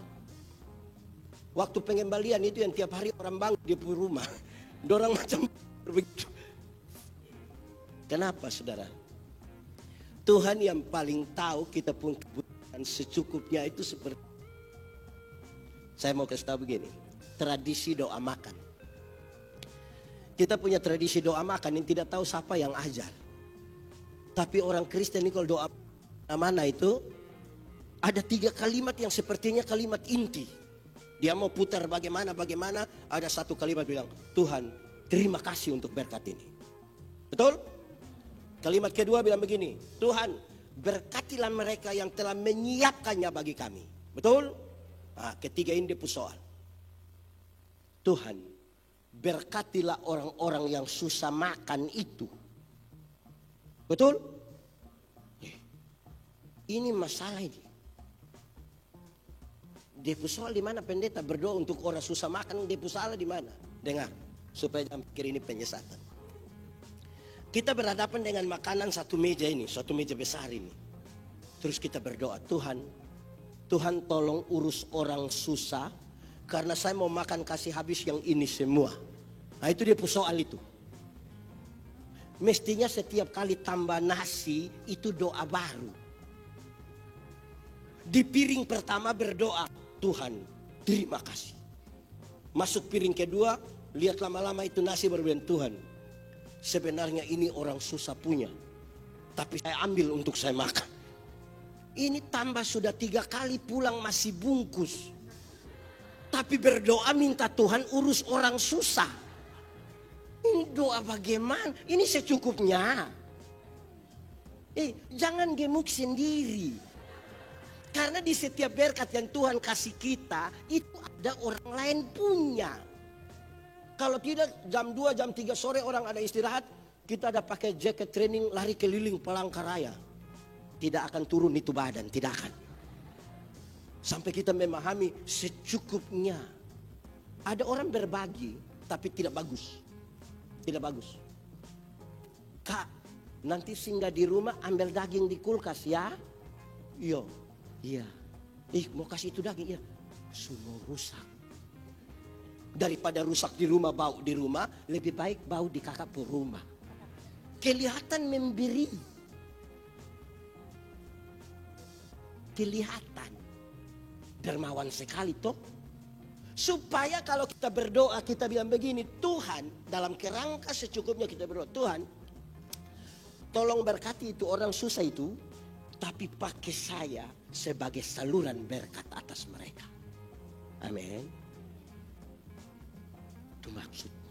Waktu pengembalian itu yang tiap hari orang bank dia punya rumah. Dorang macam begitu. Kenapa saudara? Tuhan yang paling tahu kita pun kebutuhan secukupnya itu seperti. Saya mau kasih tahu begini. Tradisi doa makan. Kita punya tradisi doa makan yang tidak tahu siapa yang ajar. Tapi orang Kristen ini kalau doa mana itu ada 3 kalimat yang sepertinya kalimat inti. Dia mau putar bagaimana ada 1 kalimat bilang Tuhan terima kasih untuk berkat ini. Betul? Kalimat kedua bilang begini, Tuhan berkatilah mereka yang telah menyiapkannya bagi kami. Betul? Nah, ketiga ini dia soal. Tuhan berkatilah orang-orang yang susah makan itu. Betul? Ini masalah ini. Dia soal di mana pendeta berdoa untuk orang susah makan, dia salah di mana? Dengar, supaya jangan pikir ini penyesatan. Kita berhadapan dengan makanan satu meja ini, satu meja besar ini. Terus kita berdoa, Tuhan tolong urus orang susah, karena saya mau makan kasih habis yang ini semua. Nah itu dia soal itu. Mestinya setiap kali tambah nasi itu doa baru. Di piring pertama berdoa, Tuhan terima kasih. Masuk piring kedua, lihat lama-lama itu nasi berbilang, Tuhan sebenarnya ini orang susah punya, tapi saya ambil untuk saya makan. Ini tambah sudah 3 kali pulang masih bungkus. Tapi berdoa minta Tuhan urus orang susah. Ini doa bagaimana? Ini secukupnya. Jangan gemuk sendiri. Karena di setiap berkat yang Tuhan kasih kita, itu ada orang lain punya. Kalau tidak jam 2, jam 3 sore orang ada istirahat, kita ada pakai jaket training lari keliling Palangkaraya. Tidak akan turun itu badan, tidak akan. Sampai kita memahami secukupnya. Ada orang berbagi, tapi tidak bagus. Tidak bagus. Kak, nanti singgah di rumah ambil daging di kulkas ya. Iya. Mau kasih itu daging ya. Semua rusak. Daripada rusak di rumah, bau di rumah, lebih baik bau di kakak rumah. kelihatan memberi. Kelihatan dermawan sekali toh. Supaya kalau kita berdoa kita bilang begini, Tuhan, dalam kerangka secukupnya kita berdoa, Tuhan tolong berkati itu orang susah itu, tapi pakai saya sebagai saluran berkat atas mereka. Amin. Itu maksudnya.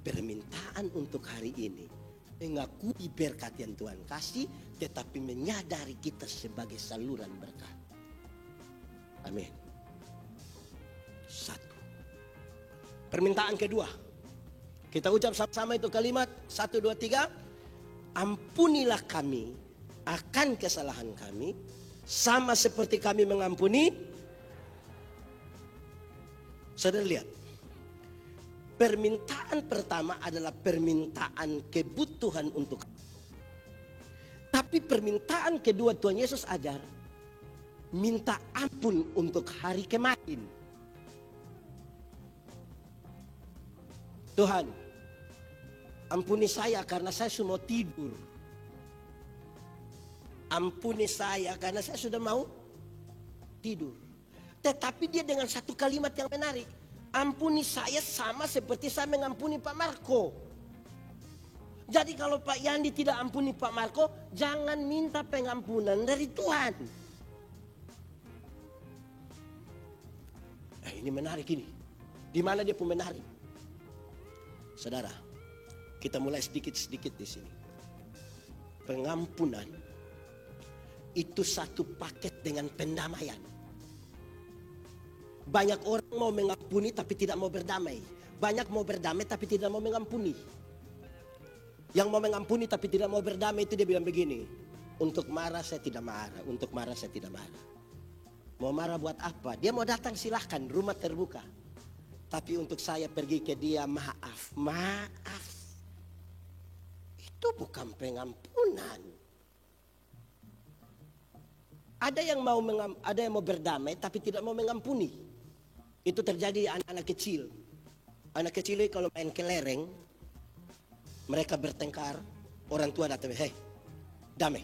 Permintaan untuk hari ini mengakui berkat yang Tuhan kasih, tetapi menyadari kita sebagai saluran berkat. Amin. Satu. Permintaan kedua. Kita ucap sama-sama itu kalimat. 1, 2, 3. Ampunilah kami akan kesalahan kami, sama seperti kami mengampuni. Saudara lihat. Permintaan pertama adalah permintaan kebutuhan untuk. Tapi permintaan kedua Tuhan Yesus ajar, minta ampun untuk hari kemarin. Tuhan, ampuni saya karena saya sudah mau tidur. Ampuni saya karena saya sudah mau tidur. Tetapi dia dengan satu kalimat yang menarik. Ampuni saya sama seperti saya mengampuni Pak Marco. Jadi kalau Pak Yandi tidak ampuni Pak Marco, jangan minta pengampunan dari Tuhan. Ini menarik ini. Di mana dia pun menarik. Saudara, kita mulai sedikit-sedikit di sini. Pengampunan itu satu paket dengan pendamaian. Banyak orang mau mengampuni tapi tidak mau berdamai. Banyak mau berdamai tapi tidak mau mengampuni. Yang mau mengampuni tapi tidak mau berdamai itu dia bilang begini. Untuk marah saya tidak marah, untuk marah saya tidak marah. Mau marah buat apa? Dia mau datang silahkan, rumah terbuka. Tapi untuk saya pergi ke dia, maaf. Itu bukan pengampunan. Ada yang mau berdamai tapi tidak mau mengampuni. Itu terjadi anak-anak kecil. Anak kecil itu kalau main kelereng, mereka bertengkar, orang tua datang, hei, damai.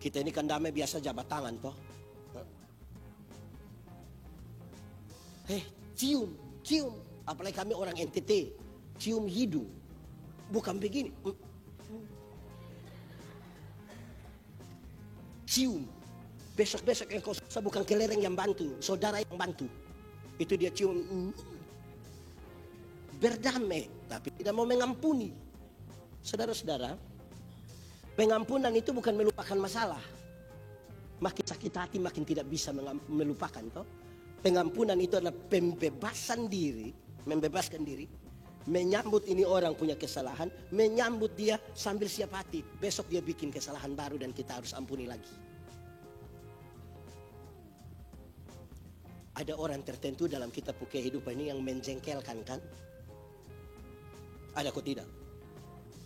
Kita ini kan damai biasa jabat tangan toh. Cium. Apalagi kami orang NTT, cium hidung. Bukan begini. Cium. Besok-besok engkau bukan kelereng yang bantu, saudara yang bantu. Itu dia cium. Berdamai, tapi tidak mau mengampuni. Saudara-saudara, pengampunan itu bukan melupakan masalah. Makin sakit hati, makin tidak bisa melupakan toh. Pengampunan itu adalah pembebasan diri, membebaskan diri, menyambut ini orang punya kesalahan, menyambut dia sambil siap hati. Besok dia bikin kesalahan baru dan kita harus ampuni lagi. Ada orang tertentu dalam kitab kehidupan ini yang menjengkelkan kan? Ada kok tidak?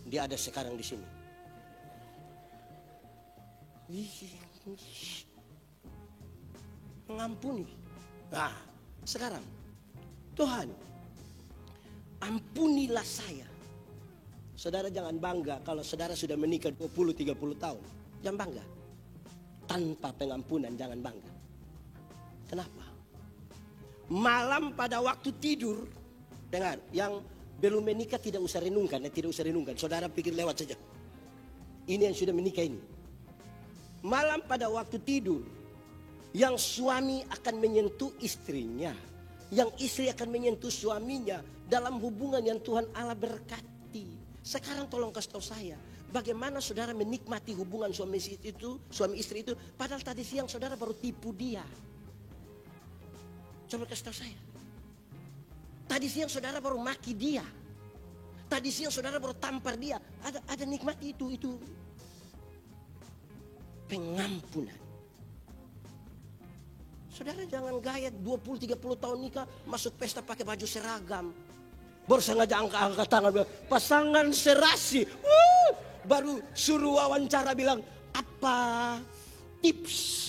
Dia ada sekarang di sini. Mengampuni. Nah, sekarang Tuhan, ampunilah saya. Saudara jangan bangga kalau saudara sudah menikah 20-30 tahun. Jangan bangga. Tanpa pengampunan jangan bangga. Kenapa? Malam pada waktu tidur, dengar, yang belum menikah tidak usah renungkan, Saudara pikir lewat saja. Ini yang sudah menikah ini. Malam pada waktu tidur, yang suami akan menyentuh istrinya, yang istri akan menyentuh suaminya dalam hubungan yang Tuhan Allah berkati. Sekarang tolong kasih tahu saya, bagaimana saudara menikmati hubungan suami istri itu, padahal tadi siang saudara baru tipu dia. Coba kasih tahu saya. Tadi siang saudara baru maki dia. Tadi siang saudara baru tampar dia. Ada nikmati itu pengampunan. Saudara jangan gaya 20-30 tahun nikah masuk pesta pakai baju seragam. Baru sengaja angkat tangan bilang, pasangan serasi. Baru suruh wawancara bilang, apa tips?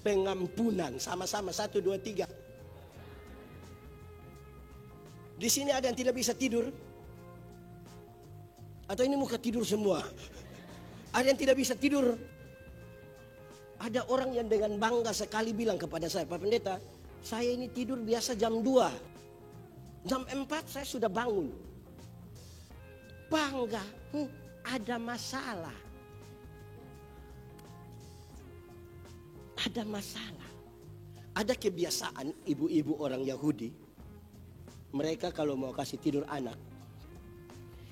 Pengampunan sama-sama 1, 2, 3. Di sini ada yang tidak bisa tidur? Atau ini muka tidur semua? Ada yang tidak bisa tidur? Ada orang yang dengan bangga sekali bilang kepada saya, Pak Pendeta, saya ini tidur biasa jam 2. Jam 4 saya sudah bangun. Bangga, ada masalah. Ada masalah. Ada kebiasaan ibu-ibu orang Yahudi. Mereka kalau mau kasih tidur anak,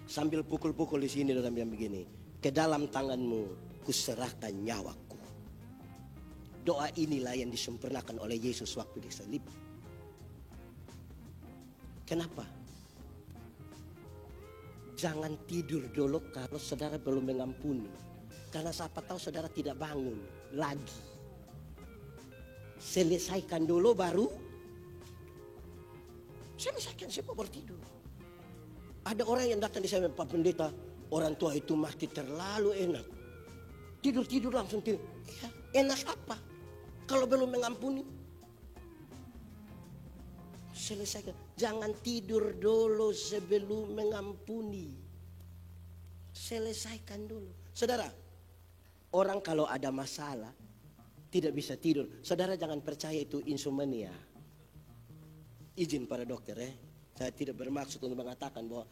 sambil pukul-pukul di sini dalam yang begini, ke dalam tanganmu kuserahkan nyawaku. Doa inilah yang disempurnakan oleh Yesus waktu disalib. Kenapa? Jangan tidur dulu kalau saudara belum mengampuni. Karena siapa tahu saudara tidak bangun lagi. Selesaikan dulu baru. Selesaikan, saya mau tidur. Ada orang yang datang di sana, Pak Pendeta, orang tua itu mati terlalu enak. Tidur-tidur langsung tidur. Ya, enak apa? Kalau belum mengampuni. Selesaikan. Jangan tidur dulu sebelum mengampuni. Selesaikan dulu. Saudara, orang kalau ada masalah tidak bisa tidur. Saudara jangan percaya itu insomnia. Izin para dokter ya. Saya tidak bermaksud untuk mengatakan bahwa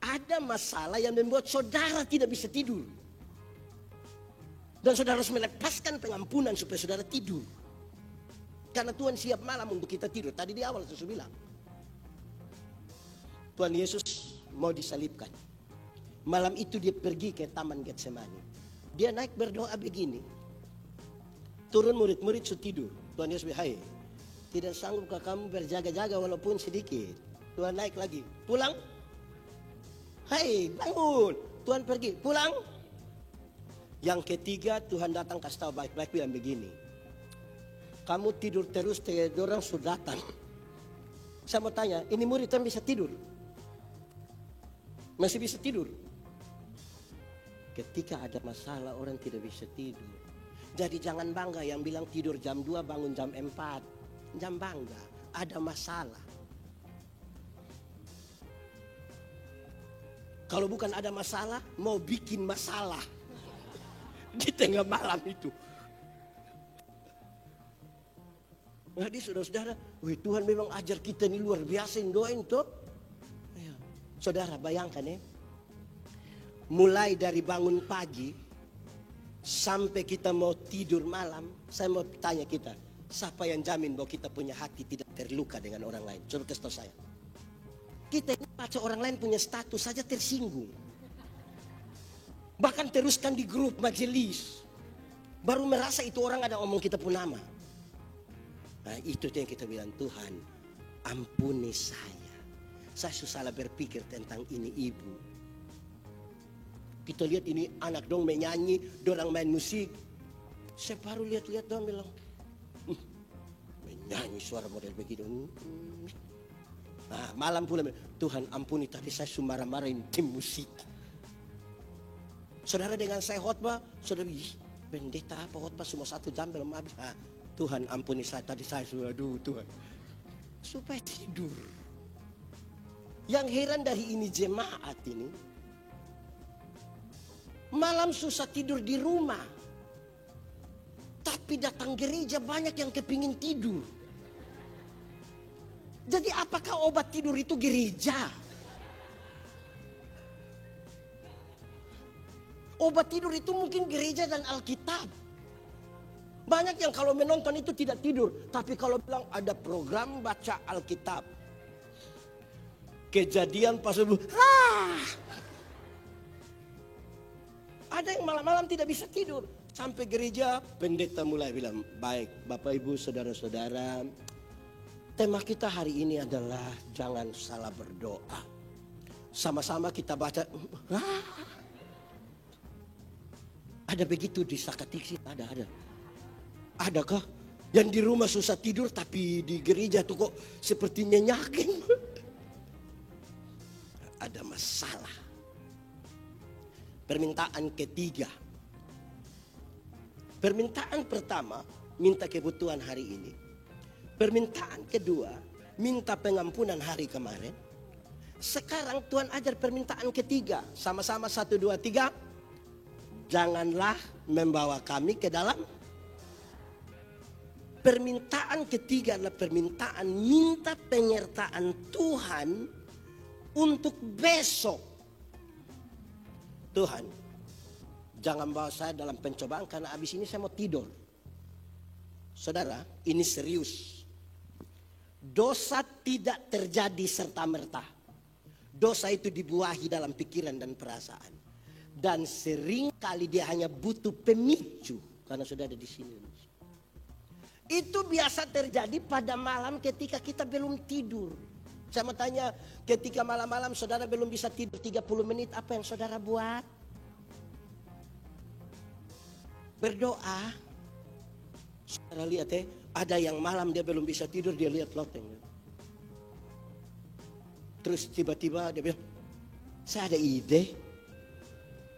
ada masalah yang membuat saudara tidak bisa tidur. Dan saudara harus melepaskan pengampunan supaya saudara tidur. Karena Tuhan siap malam untuk kita tidur. Tadi di awal saya bilang. Tuhan Yesus mau disalibkan. Malam itu dia pergi ke Taman Getsemani. Dia naik berdoa begini. Turun murid-murid sudah tidur. Tuhan Yesus bilang, hai, tidak sanggupkah kamu berjaga-jaga walaupun sedikit? Tuhan naik lagi. Pulang. Hai, bangun. Tuhan pergi. Pulang. Yang ketiga Tuhan datang kasih tahu baik-baik bilang begini. Kamu tidur terus, orang sudah datang. Saya mau tanya, ini murid yang bisa tidur? Masih bisa tidur? Ketika ada masalah orang tidak bisa tidur. Jadi jangan bangga yang bilang tidur jam 2 bangun jam 4. Jangan bangga, ada masalah. Kalau bukan ada masalah, mau bikin masalah di tengah malam itu. Jadi saudara-saudara, Tuhan memang ajar kita ini luar biasa doain tuh. Ya. Saudara bayangkan ya, mulai dari bangun pagi sampai kita mau tidur malam, saya mau tanya kita. Siapa yang jamin bahwa kita punya hati tidak terluka dengan orang lain? Coba kasih tahu saya. Kita ini baca orang lain punya status saja tersinggung. Bahkan teruskan di grup majelis. Baru merasa itu orang ada omong kita pun nama. Nah itu yang kita bilang, Tuhan ampuni saya. Saya salah berpikir tentang ini ibu. Kita lihat ini anak dong menyanyi, dorang main musik. Saya baru lihat-lihat dong bilang. Nyanyi suara model begitu. Nah malam pula Tuhan ampuni tadi saya marah-marahin tim musik. Saudara dengan saya khotbah, saudara pendeta apa khotbah semua 1 jam belum habis. Nah, Tuhan ampuni saya tadi saya sudah Tuhan. Supaya tidur. Yang heran dari ini jemaat ini. Malam susah tidur di rumah. Tapi datang gereja banyak yang kepingin tidur. Jadi apakah obat tidur itu gereja? Obat tidur itu mungkin gereja dan Alkitab. Banyak yang kalau menonton itu tidak tidur. Tapi kalau bilang ada program baca Alkitab. Kejadian pasal ada yang malam-malam tidak bisa tidur. Sampai gereja pendeta mulai bilang, baik Bapak Ibu Saudara-saudara, tema kita hari ini adalah jangan salah berdoa. Sama-sama kita baca. Ada begitu di Sakatiksi? Ada. Adakah yang di rumah susah tidur tapi di gereja tuh kok seperti nyenyakin? Ada masalah. Permintaan ketiga. Permintaan pertama, minta kebutuhan hari ini. Permintaan kedua, minta pengampunan hari kemarin. Sekarang Tuhan ajar permintaan ketiga. Sama-sama 1, 2, 3. Janganlah membawa kami ke dalam. Permintaan ketiga adalah permintaan minta penyertaan Tuhan untuk besok. Tuhan, jangan bawa saya dalam pencobaan karena abis ini saya mau tidur. Saudara, ini serius. Dosa tidak terjadi serta-merta. Dosa itu dibuahi dalam pikiran dan perasaan. Dan sering kali dia hanya butuh pemicu. Karena sudah ada di sini. Itu biasa terjadi pada malam ketika kita belum tidur. Saya mau tanya, ketika malam-malam saudara belum bisa tidur 30 menit, apa yang saudara buat? Berdoa. Saudara lihat ada yang malam dia belum bisa tidur, dia lihat loteng. Terus tiba-tiba dia bilang, saya ada ide.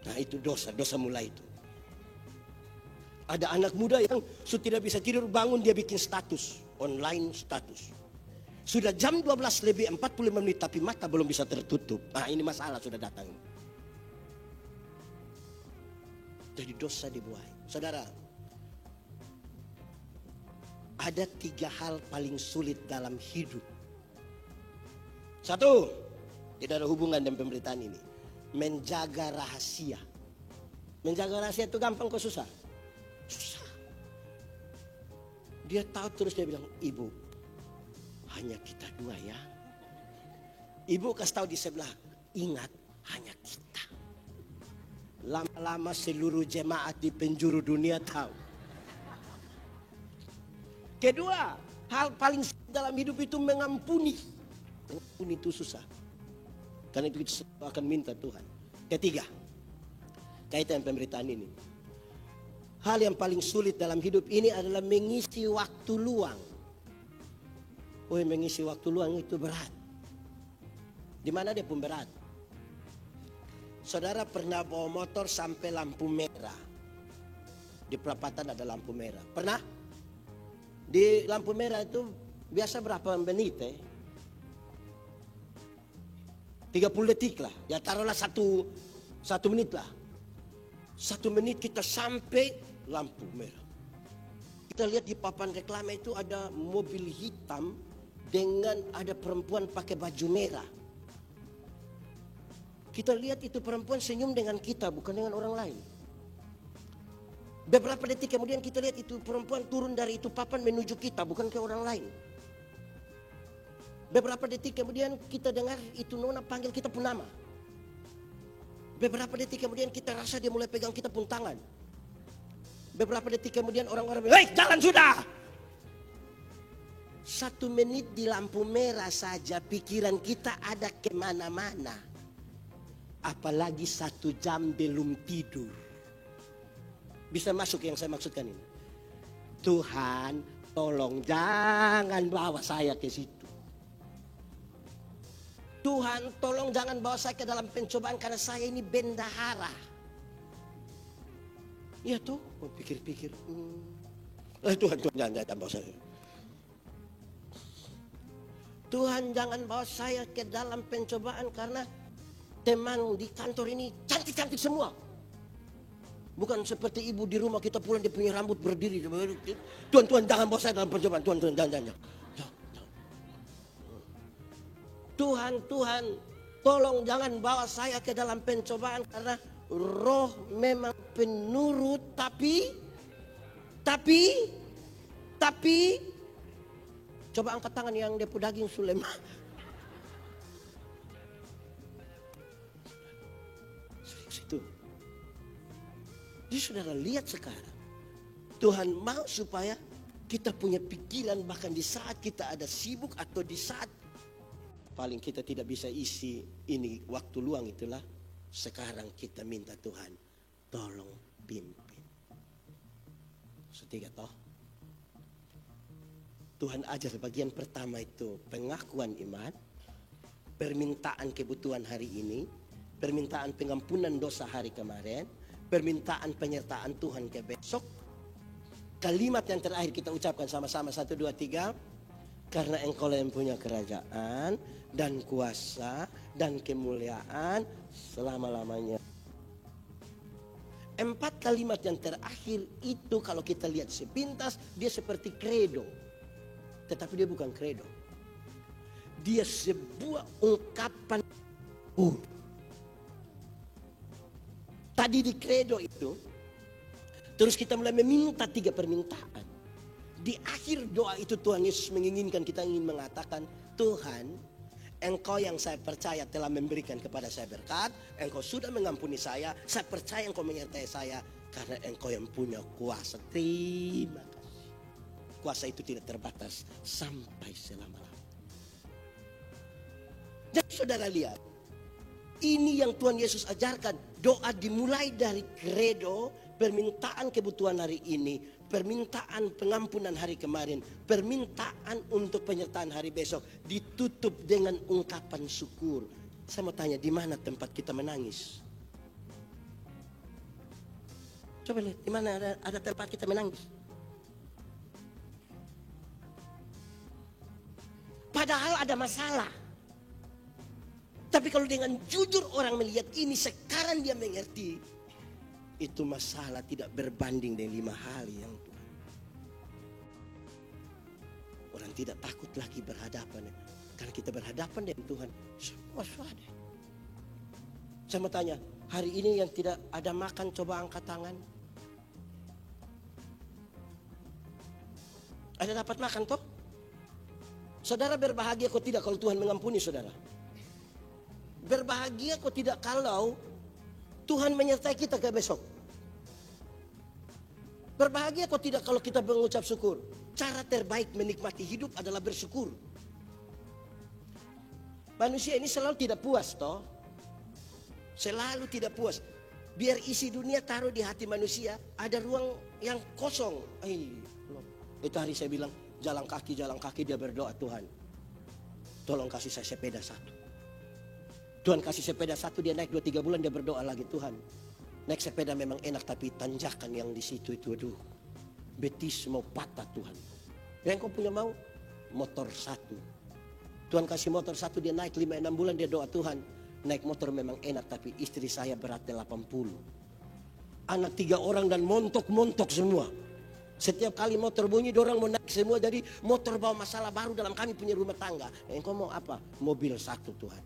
Nah itu dosa mulai itu. Ada anak muda yang sudah tidak bisa tidur, bangun dia bikin status, online status. Sudah jam 12 lebih 45 menit tapi mata belum bisa tertutup. Nah ini masalah sudah datang. Jadi dosa dibuai. Saudara, ada 3 hal paling sulit dalam hidup. 1, tidak ada hubungan dengan pemberitaan ini. Menjaga rahasia. Menjaga rahasia itu gampang kok susah? Susah. Dia tahu terus dia bilang, ibu, hanya kita 2 ya. Ibu kasih tahu di sebelah, ingat hanya kita. Lama-lama seluruh jemaat di penjuru dunia tahu. Kedua, hal paling dalam hidup itu mengampuni. Mengampuni itu susah. Karena itu kita akan minta Tuhan. Ketiga, kaitan pemberitaan ini. Hal yang paling sulit dalam hidup ini adalah mengisi waktu luang. Mengisi waktu luang itu berat. Di mana dia pun berat. Saudara pernah bawa motor sampai lampu merah. Di perapatan ada lampu merah. Pernah? Di lampu merah itu biasa berapa menit 30 detik lah. Ya taruhlah 1 menit lah. 1 menit kita sampai lampu merah. Kita lihat di papan reklame itu ada mobil hitam dengan ada perempuan pakai baju merah. Kita lihat itu perempuan senyum dengan kita, bukan dengan orang lain. Beberapa detik kemudian kita lihat itu perempuan turun dari itu papan menuju kita, bukan ke orang lain. Beberapa detik kemudian kita dengar itu nona panggil kita pun nama. Beberapa detik kemudian kita rasa dia mulai pegang kita pun tangan. Beberapa detik kemudian orang-orang bilang, "Hei, jalan sudah!" 1 menit di lampu merah saja pikiran kita ada kemana-mana. Apalagi 1 jam belum tidur. Bisa masuk yang saya maksudkan ini. Tuhan, tolong jangan bawa saya ke situ. Tuhan, tolong jangan bawa saya ke dalam pencobaan karena saya ini bendahara. Iya tuh, pikir-pikir. Tuhan, jangan bawa saya. Tuhan, jangan bawa saya ke dalam pencobaan karena teman di kantor ini cantik-cantik semua. Bukan seperti ibu di rumah kita pulang dia punya rambut berdiri. Tuhan, jangan bawa saya dalam pencobaan. Tuhan, jangan. Tuhan, tolong jangan bawa saya ke dalam pencobaan karena roh memang penurut tapi coba angkat tangan yang depu daging Sulema. Situ. Jadi saudara lihat sekarang. Tuhan mau supaya kita punya pikiran bahkan di saat kita ada sibuk atau di saat paling kita tidak bisa isi ini waktu luang itulah. Sekarang kita minta Tuhan tolong pimpin. Setiga toh. Tuhan ajar bagian pertama itu pengakuan iman, permintaan kebutuhan hari ini, permintaan pengampunan dosa hari kemarin, permintaan penyertaan Tuhan ke besok. Kalimat yang terakhir kita ucapkan sama-sama 1, 2, 3. Karena engkau yang punya kerajaan dan kuasa dan kemuliaan selama-lamanya. 4 kalimat yang terakhir itu kalau kita lihat sepintas dia seperti kredo. Tetapi dia bukan kredo. Dia sebuah ungkapan. Tadi di kredo itu, terus kita mulai meminta 3 permintaan. Di akhir doa itu Tuhan Yesus menginginkan kita ingin mengatakan, Tuhan, Engkau yang saya percaya telah memberikan kepada saya berkat. Engkau sudah mengampuni saya percaya Engkau menyertai saya. Karena Engkau yang punya kuasa. Terima kasih. Kuasa itu tidak terbatas sampai selama-lamanya. Dan saudara lihat, ini yang Tuhan Yesus ajarkan. Doa dimulai dari kredo, permintaan kebutuhan hari ini, permintaan pengampunan hari kemarin, permintaan untuk penyertaan hari besok, ditutup dengan ungkapan syukur. Saya mau tanya, di mana tempat kita menangis? Coba lihat, di mana ada tempat kita menangis? Padahal ada masalah. Tapi kalau dengan jujur orang melihat ini, sekarang dia mengerti. Itu masalah tidak berbanding dengan 5 hal yang Tuhan. Orang tidak takut lagi berhadapan. Karena kita berhadapan dengan Tuhan. Semua sudah. Saya mau tanya, hari ini yang tidak ada makan coba angkat tangan. Ada dapat makan toh? Saudara berbahagia kok tidak kalau Tuhan mengampuni saudara? Berbahagia kok tidak kalau Tuhan menyertai kita ke besok? Berbahagia kok tidak kalau kita mengucap syukur? Cara terbaik menikmati hidup adalah bersyukur. Manusia ini selalu tidak puas toh. Selalu tidak puas. Biar isi dunia taruh di hati manusia, ada ruang yang kosong. Itu hari saya bilang, jalan kaki dia berdoa, Tuhan, tolong kasih saya sepeda 1. Tuhan kasih sepeda 1, dia naik 2-3 bulan dia berdoa lagi, Tuhan, naik sepeda memang enak tapi tanjakan yang di situ itu, aduh, betis mau patah Tuhan. Yang kau punya mau motor 1. Tuhan kasih motor 1, dia naik 5-6 bulan dia doa, Tuhan, naik motor memang enak tapi istri saya beratnya 80. Anak 3 orang dan montok-montok semua. Setiap kali motor bunyi, dorang mau naik semua. Jadi motor bawa masalah baru dalam kami punya rumah tangga. Engkau mau apa? Mobil 1 Tuhan.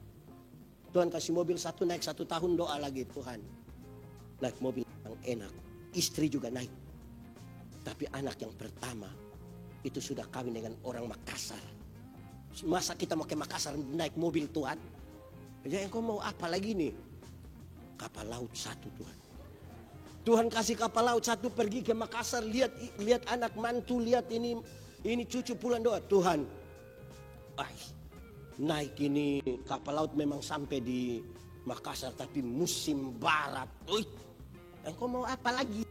Tuhan kasih mobil 1, naik 1 tahun doa lagi, Tuhan, naik mobil yang enak. Istri juga naik. Tapi anak yang pertama itu sudah kawin dengan orang Makassar. Masa kita mau ke Makassar naik mobil Tuhan? Ya engkau mau apa lagi nih? Kapal laut 1 Tuhan. Tuhan kasih kapal laut 1 pergi ke Makassar, lihat anak mantu, lihat ini cucu pulang doa, Tuhan, naik ini kapal laut memang sampai di Makassar tapi musim barat. Engkau mau apa lagi?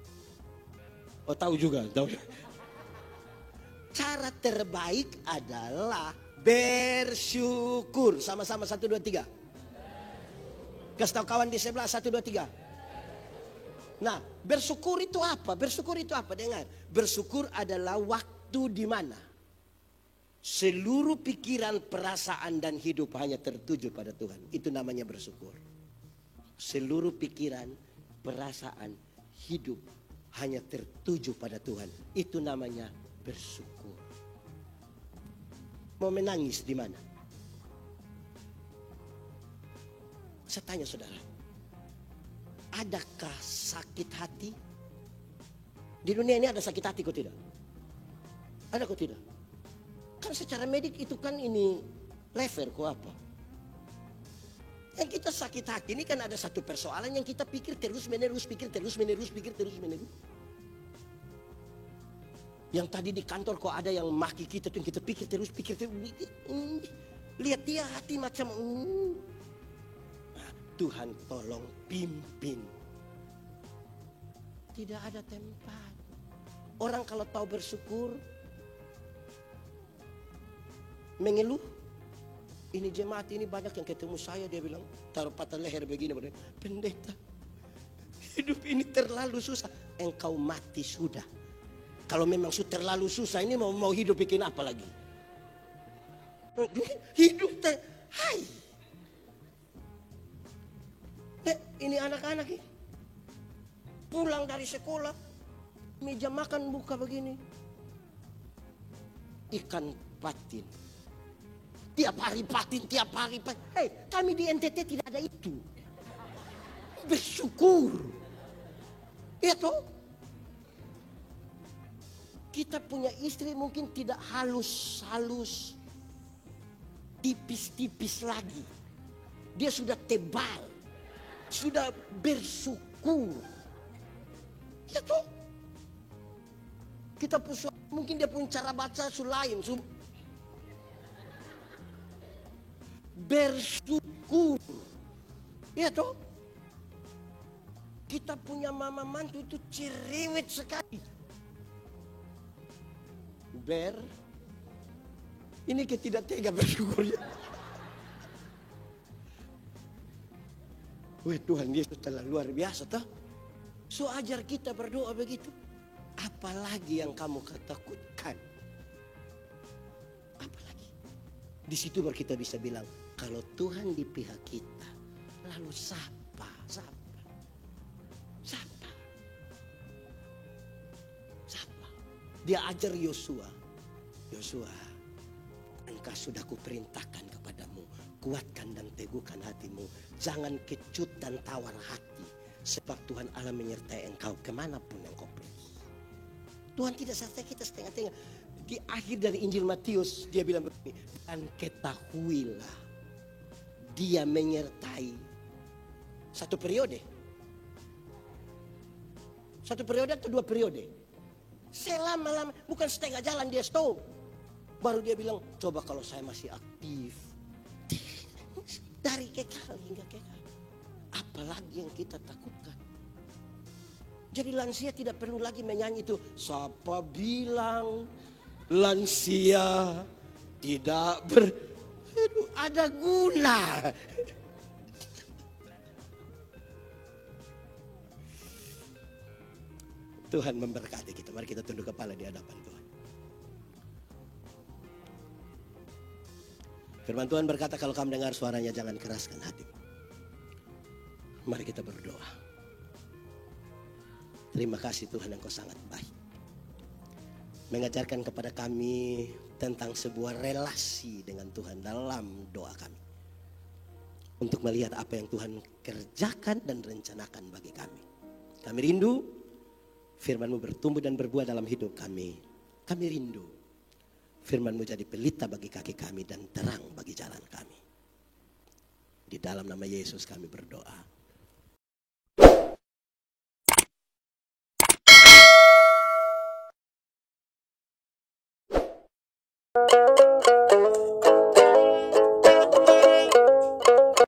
Oh tahu juga, tahu. Cara terbaik adalah bersyukur. Sama-sama 1, 2, 3. Kasih tahu kawan di sebelah 1, 2, 3. Nah, bersyukur itu apa? Bersyukur itu apa? Dengar. Bersyukur adalah waktu di mana seluruh pikiran, perasaan dan hidup hanya tertuju pada Tuhan. Itu namanya bersyukur. Seluruh pikiran, perasaan, hidup hanya tertuju pada Tuhan. Itu namanya bersyukur. Mau menangis di mana? Saya tanya saudara, adakah sakit hati? Di dunia ini ada sakit hati kok tidak? Ada kok tidak? Kan secara medik itu kan ini lever kok apa? Yang kita sakit hati ini kan ada satu persoalan yang kita pikir terus menerus. Yang tadi di kantor kok ada yang maki kita tuh kita pikir terus. Lihat dia hati macam Nah, Tuhan tolong pimpin. Tidak ada tempat. Orang kalau tahu bersyukur, mengeluh, ini jemaat ini banyak yang ketemu saya, dia bilang taruh patah leher begini, pendeta, hidup ini terlalu susah. Engkau mati sudah. Kalau memang sudah terlalu susah, ini mau hidup bikin apa lagi? Hidup teh, hai. Ini anak-anak ini. Pulang dari sekolah, meja makan buka begini. Ikan patin. Tiap hari patin, tiap hari patin. Hei, kami di NTT tidak ada itu. Bersyukur. Iya toh? Kita punya istri mungkin tidak halus-halus, tipis-tipis lagi. Dia sudah tebal, sudah bersyukur. Ya toh? Kita mungkin dia punya cara baca lain. Bersyukur. Ya toh? Kita punya mama mantu itu cerewet sekali. Ini kita tidak tega bersyukurnya. Wah, Tuhan Yesus telah luar biasa toh. So ajar kita berdoa begitu. Apalagi yang kamu takutkan? Apalagi? Di situ baru kita bisa bilang, kalau Tuhan di pihak kita, lalu siapa? Dia ajar Yosua, engkau sudah kuperintahkan kepadamu, kuatkan dan teguhkan hatimu, jangan kecut dan tawar hati, sebab Tuhan Allah menyertai engkau kemanapun engkau pergi. Tuhan tidak sertai kita setengah-tengah. Di akhir dari Injil Matius dia bilang begini, dan ketahuilah dia menyertai satu periode atau 2 periode. Selama-lama, bukan setengah jalan dia stop. Baru dia bilang, coba kalau saya masih aktif. Dari kekal hingga kekal. Apalagi yang kita takutkan. Jadi lansia tidak perlu lagi menyanyi itu. Siapa bilang lansia tidak ada guna. Tuhan memberkati kita. Mari kita tunduk kepala di hadapan Tuhan. Firman Tuhan berkata, kalau kamu dengar suaranya jangan keraskan hati. Mari kita berdoa. Terima kasih Tuhan, Engkau sangat baik. Mengajarkan kepada kami tentang sebuah relasi dengan Tuhan dalam doa kami. Untuk melihat apa yang Tuhan kerjakan dan rencanakan bagi kami. Kami rindu Firman-Mu bertumbuh dan berbuah dalam hidup kami. Kami rindu Firman-Mu jadi pelita bagi kaki kami dan terang bagi jalan kami. Di dalam nama Yesus kami berdoa.